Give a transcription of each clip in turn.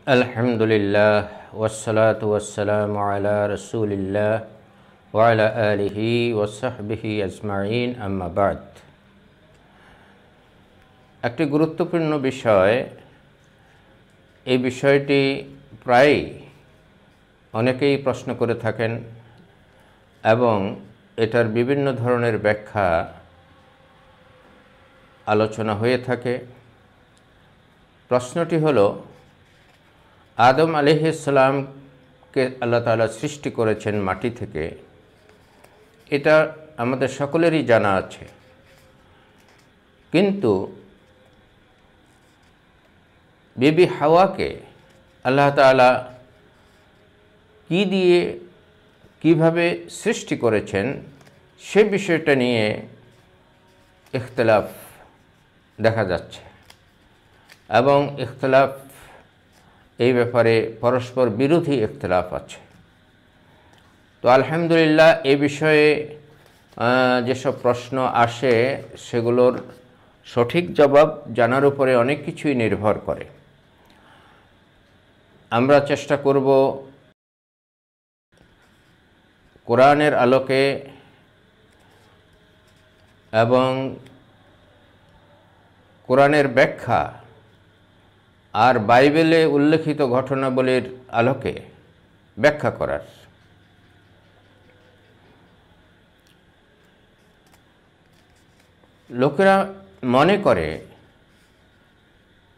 আলহামদুলিল্লাহ ওয়াসসালাতু ওয়াসসালামু আলা রাসূলিল্লাহ ওয়া আলা আলিহি ওয়া সাহবিহি আজমাইন, আম্মা বাদ। একটি গুরুত্বপূর্ণ বিষয়। এই বিষয়টি প্রায় অনেকেই প্রশ্ন করে থাকেন এবং এটার বিভিন্ন ধরনের ব্যাখ্যা আলোচনা হয়ে থাকে। প্রশ্নটি হলো, আদম আলাইহিস সালামকে আল্লাহ তাআলা সৃষ্টি করেছেন মাটি থেকে। এটা আমাদের সকলেরই জানা আছে, কিন্তু বিবি হাওয়াকে আল্লাহ তাআলা কি দিয়ে কিভাবে সৃষ্টি করেছেন সে বিষয়টা নিয়ে ইখতিলাফ দেখা যাচ্ছে এবং ইখতিলাফ এই ব্যাপারে পরস্পর বিরোধী ইখতিলাফ আছে। তো আলহামদুলিল্লাহ, এই বিষয়ে যেসব প্রশ্ন আসে সেগুলোর সঠিক জবাব জানার উপরে অনেক কিছুই নির্ভর করে। আমরা চেষ্টা করব কোরআনের আলোকে এবং কোরআনের ব্যাখ্যা আর বাইবেলে উল্লেখিত ঘটনাবলীর আলোকে ব্যাখ্যা করার। লোকেরা মনে করে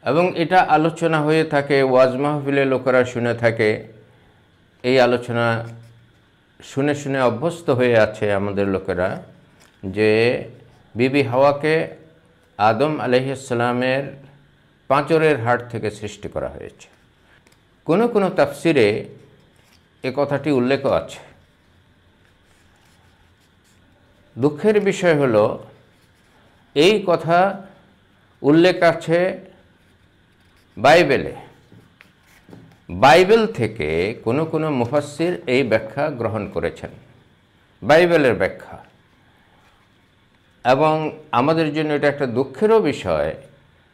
এবং এটা আলোচনা হয়ে থাকে, ওয়াজ মাহফিলে লোকেরা শুনে থাকে, এই আলোচনা শুনে শুনে অভ্যস্ত হয়ে আছে আমাদের লোকেরা, যে বিবি হাওয়াকে আদম আলাইহিস সালামের পাঁজরের হাড় থেকে সৃষ্টি করা হয়েছে। কোনো কোনো তাফসিরে এ কথাটি উল্লেখ আছে। দুঃখের বিষয় হলো, এই কথা উল্লেখ আছে বাইবেলে। বাইবেল থেকে কোনো কোনো মুফাসসির এই ব্যাখ্যা গ্রহণ করেছেন, বাইবেলের ব্যাখ্যা। এবং আমাদের জন্য এটা একটা দুঃখেরও বিষয়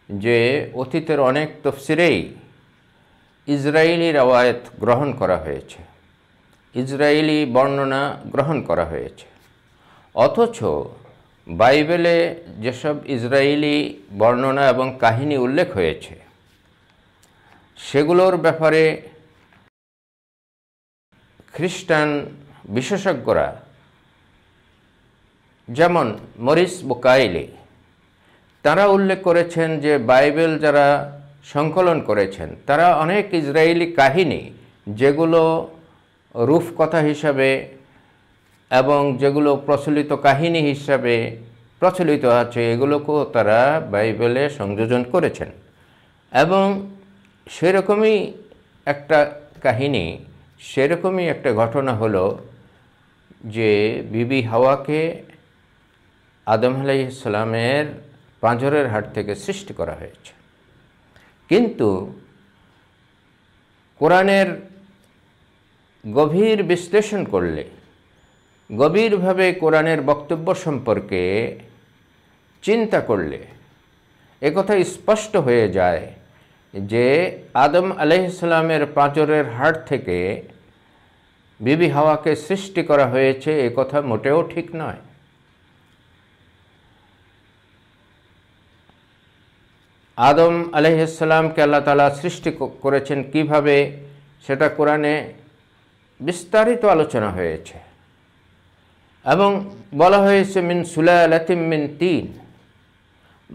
যে অতীতের অনেক তাফসিরেই ইসরায়েলি রওয়ায়াত গ্রহণ করা হয়েছে, ইসরায়েলি বর্ণনা গ্রহণ করা হয়েছে, অথচ বাইবেলে যেসব ইসরায়েলি বর্ণনা এবং কাহিনী উল্লেখ হয়েছে সেগুলোর ব্যাপারে খ্রিস্টান বিশেষজ্ঞরা, যেমন মরিস বুকাইলি, তারা উল্লেখ করেছেন যে বাইবেল যারা সংকলন করেছেন তারা অনেক ইসরায়েলি কাহিনী, যেগুলো রূপকথা হিসাবে এবং যেগুলো প্রচলিত কাহিনী হিসাবে প্রচলিত আছে, এগুলোকেও তারা বাইবেলে সংযোজন করেছেন। এবং সেরকমই একটা কাহিনী, সেরকমই একটা ঘটনা হলো যে বিবি হাওয়াকে আদম আলাইহিস সালামের পাঁজরের হাড় থেকে সৃষ্টি করা হয়েছে। কিন্তু কোরআনের গভীর বিশ্লেষণ করলে, গভীরভাবে কোরআনের বক্তব্য সম্পর্কে চিন্তা করলে একথা স্পষ্ট হয়ে যায় যে আদম আলাইহিস সালামের পাঁজরের হাড় থেকে বিবি হাওয়াকে সৃষ্টি করা হয়েছে, এ কথা মোটেও ঠিক নয়। আদম আলাইহিস সালামকে আল্লাহ তাআলা সৃষ্টি করেছেন কিভাবে, সেটা কোরআনে বিস্তারিত আলোচনা হয়েছে এবং বলা হয়েছে মিন সুলালাতিম মিন তিন,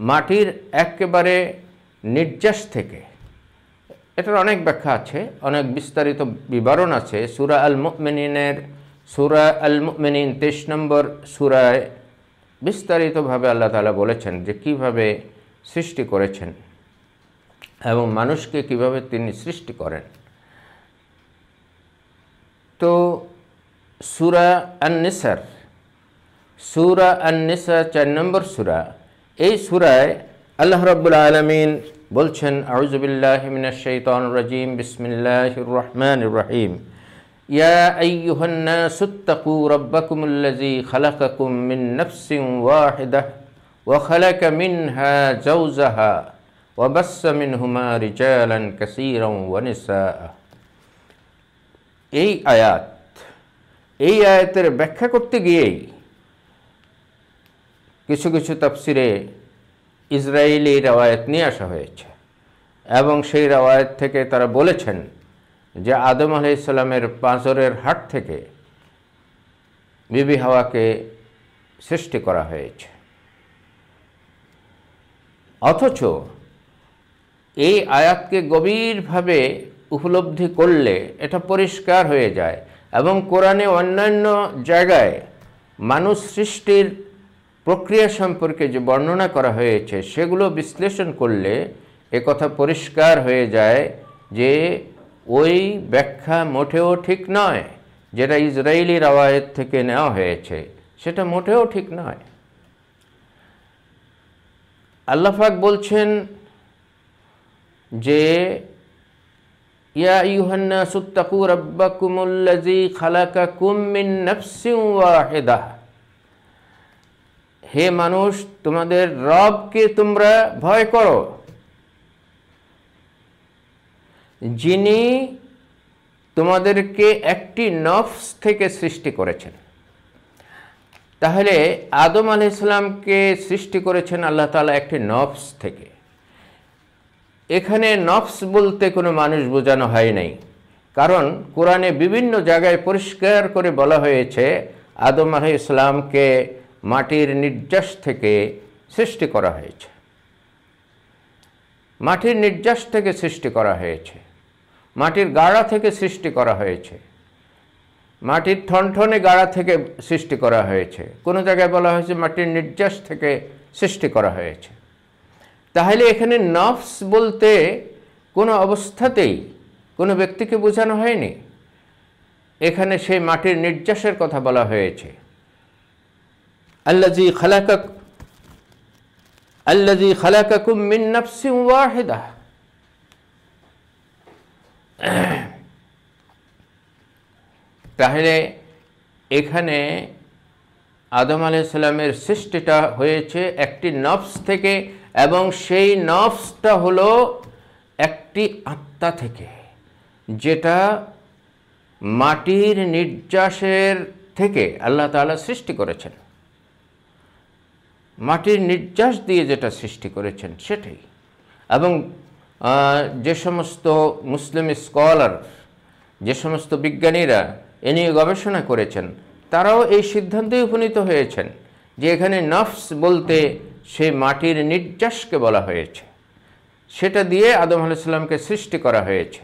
মাটির একেবারে নির্যাস থেকে। এটার অনেক ব্যাখ্যা আছে, অনেক বিস্তারিত বিবরণ আছে। সূরা আল মুমিনিনের, সূরা আল মুমিনিন 23 নম্বর সূরায় বিস্তারিতভাবে আল্লাহ তাআলা বলেছেন যে কিভাবে সৃষ্টি করেছেন এবং মানুষকে কিভাবে তিনি সৃষ্টি করেন। তো সূরা আন-নিসার, সূরা আন-নিসা 4 নম্বর সূরা, এই সূরায় আল্লাহ রাব্বুল আলামিন বলছেন, আউযু বিল্লাহি মিনাশ শাইতানির রাজীম, বিসমিল্লাহির রহমানির রহিম, ইয়া আইয়ুহান নাসুত্তাকু রাব্বাকুমুল্লাযী খালাকাকুম মিন নাফসিন ওয়াহিদাহ ওয়া খালাকা মিনহা যাওজাহা ওয়াবাসসা মিনহুমা রিজালান কাসীরান ওয়া নিসাআ। এই আয়াতের ব্যাখ্যা করতে গিয়েই কিছু কিছু তাফসিরে ইসরায়েলি রওয়ায়াত নিয়ে আসা হয়েছে এবং সেই রওয়ায়াত থেকে তারা বলেছেন যে আদম আলাইহিস সালামের পাঁজরের হাড় থেকে বিবি হাওয়াকে সৃষ্টি করা হয়েছে। অথচ এই আয়াতকে গভীরভাবে উপলব্ধি করলে এটা পরিষ্কার হয়ে যায় এবং কোরআনে অন্যান্য জায়গায় মানুষ সৃষ্টির প্রক্রিয়া সম্পর্কে যে বর্ণনা করা হয়েছে সেগুলো বিশ্লেষণ করলে একথা পরিষ্কার হয়ে যায় যে ওই ব্যাখ্যা মোটেও ঠিক নয়, যেটা ইসরায়েলি রওয়ায়াত থেকে নেওয়া হয়েছে সেটা মোটেও ঠিক নয়। আল্লাহ পাক বলছেন যে ইয়া আইয়ুহান নাসু তাকু রাব্বাকুমুল্লাযী খালাকাকুম মিন নাফসিন ওয়াহিদাহ, হে মানুষ তোমাদের রবকে তোমরা ভয় করো, যিনি তোমাদেরকে একটি নফস থেকে সৃষ্টি করেছেন। তাহলে আদম আলাইহিস সালামকে সৃষ্টি করেছেন আল্লাহ তাআলা একটি নফস থেকে। এখানে নফস বলতে কোনো মানুষ বোঝানো হয় নাই, কারণ কোরআনে বিভিন্ন জায়গায় পরিষ্কার করে বলা হয়েছে আদম আলাইহিস সালামকে মাটির নির্যাস থেকে সৃষ্টি করা হয়েছে, মাটির নির্যাস থেকে সৃষ্টি করা হয়েছে, মাটির গাড়া থেকে সৃষ্টি করা হয়েছে, মাটির ঠনঠনে গাড়া থেকে সৃষ্টি করা হয়েছে, কোনো জায়গায় বলা হয়েছে মাটির নির্যাস থেকে সৃষ্টি করা হয়েছে। তাহলে এখানে নফস বলতে কোনো অবস্থাতেই কোনো ব্যক্তিকে বোঝানো হয়নি, এখানে সেই মাটির নির্যাসের কথা বলা হয়েছে। আল্লাযী খালাকাকুম মিন নাফসিন ওয়াহিদাহ। তাহলে এখানে আদম আলাইহিস সালামের সৃষ্টিটা হয়েছে একটি নফস থেকে এবং সেই নফসটা হলো একটি আত্মা থেকে, যেটা মাটির নির্যাসের থেকে আল্লাহ তাআলা সৃষ্টি করেছেন, মাটির নির্যাস দিয়ে যেটা সৃষ্টি করেছেন সেটাই। এবং যে সমস্ত মুসলিম স্কলার, যে সমস্ত বিজ্ঞানীরা এ নিয়ে গবেষণা করেছেন, তারাও এই সিদ্ধান্তে উপনীত হয়েছেন যে এখানে নফস বলতে সেই মাটির নির্যাসকে বলা হয়েছে, সেটা দিয়ে আদম আলাইহিস সালামকে সৃষ্টি করা হয়েছে।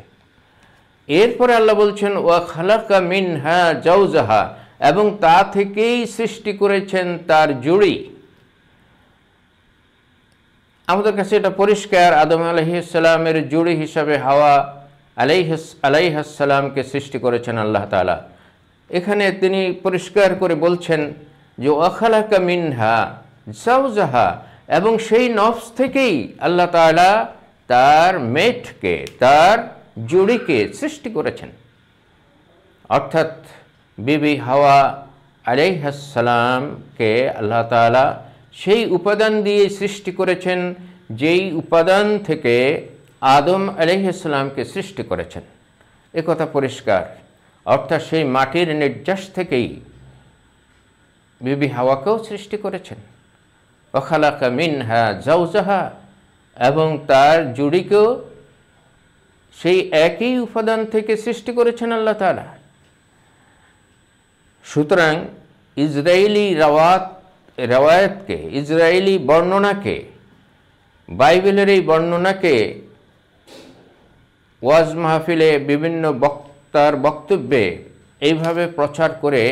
এরপরে আল্লাহ বলছেন ওয়া খালাকা মিনহা জাওজাহা, এবং তা থেকেই সৃষ্টি করেছেন তার জুড়ি। আমাদের কাছে এটা পরিষ্কার, আদম আলাইহিস সালামের জুড়ি হিসাবে হাওয়া আলাইহিস সালামকে সৃষ্টি করেছেন আল্লাহ তাআলা। এখানে তিনি পরিষ্কার করে বলছেন যে ওয়া খালাকা মিনহা জাওজাহা, এবং সেই নফস থেকেই আল্লাহ তাআলা তার মেটকে, তার জুড়িকে সৃষ্টি করেছেন। অর্থাৎ বিবি হাওয়া আলাইহিস সালামকে আল্লাহ তাআলা সেই উপাদান দিয়ে সৃষ্টি করেছেন যেই উপাদান থেকে আদম আলাইহিস সালামকে সৃষ্টি করেছেন, এ কথা পরিষ্কার। অর্থাৎ সেই মাটির নির্যাস থেকেই বিবি হাওয়াকেও সৃষ্টি করেছেন। ওয়া খালাকা মিনহা জাওজাহা, এবং তার জুড়িকেও সেই একই উপাদান থেকে সৃষ্টি করেছেন আল্লাহ তাআলা। সুতরাং ইসরায়েলি রওয়ায়াতকে, ইসরায়েলি বর্ণনাকে, বাইবেলের এই বর্ণনাকে ওয়াজ মাহফিলে বিভিন্ন বক্তার বক্তব্যে এইভাবে প্রচার করে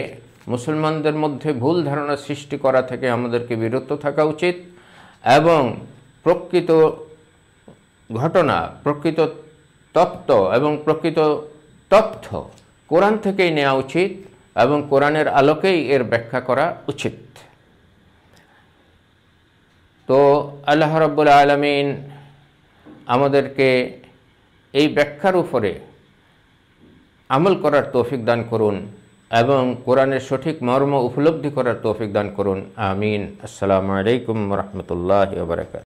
মুসলমানদের মধ্যে ভুল ধারণা সৃষ্টি করা থেকে আমাদেরকে বিরত থাকা উচিত এবং প্রকৃত ঘটনা, প্রকৃত তত্ত্ব এবং প্রকৃত তথ্য কোরআন থেকেই নেওয়া উচিত এবং কোরআনের আলোকেই এর ব্যাখ্যা করা উচিত। তো আল্লাহ রাব্বুল আলামিন আমাদেরকে এই ব্যাখ্যার উপরে আমল করার তৌফিক দান করুন এবং কোরআনের সঠিক মর্ম উপলব্ধি করার তৌফিক দান করুন। আমিন। আসসালামু আলাইকুম ওয়া রাহমাতুল্লাহি ওয়া বারাকাতুহু।